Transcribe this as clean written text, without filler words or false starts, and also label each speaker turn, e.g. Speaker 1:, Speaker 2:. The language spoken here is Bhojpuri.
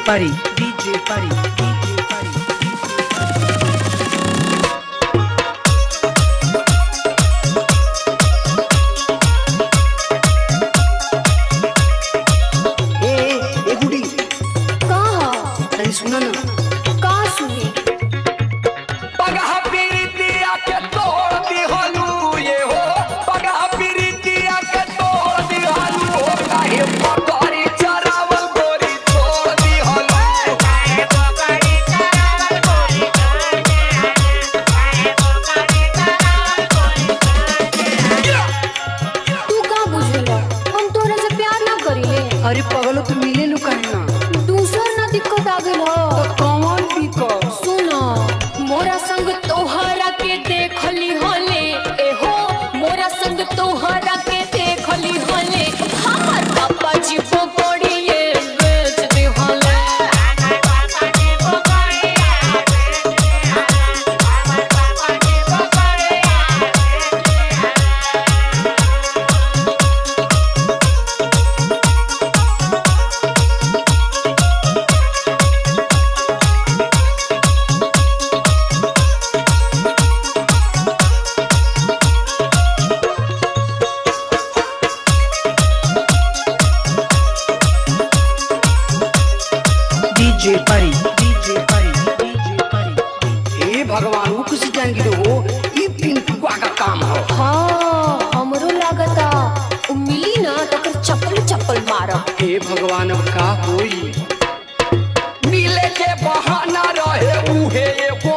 Speaker 1: Pari, DJ Pari, DJ Pari. ए गुडी
Speaker 2: कहा
Speaker 1: तनी सुना ना
Speaker 2: का सुनी
Speaker 3: पगहा पीरितिया के तोड़ दिहलू ये हो पगहा पीरितिया के तोड़ दिहलू हो काहे पकड़ी चरावल गोरी तोड़ दिहलू काहे पकड़ी चरावल गोरी तोड़ दिहलू काहे पकड़ी चरावल गोरी
Speaker 2: तू का बुझेला हम तोरे से प्यार ना करिले
Speaker 1: अरे पगलो तू मिले नु काहे ना
Speaker 2: दूसर ना दिक्कत आ गेल हो
Speaker 1: तो कौन भी को
Speaker 2: सुनो मोरा संग तोहरा के देखली होले ए हो मोरा संग तोहरा के देखली होले हमर पापा जी को पड़िए बेच दे होले
Speaker 3: हमर पापा जी पकड़िया हमर पापा जी पकड़िया
Speaker 1: DJ Pari, DJ Pari, DJ Pari. ए भगवान वो किसी जान गिरो हो ये पिंटुआ का काम हो
Speaker 2: हाँ हमरो लागता उ मिली ना तो कर चप्पल चप्पल मारब
Speaker 1: हे भगवान अब का होई
Speaker 3: मिले के बहाना रहे उहे एगो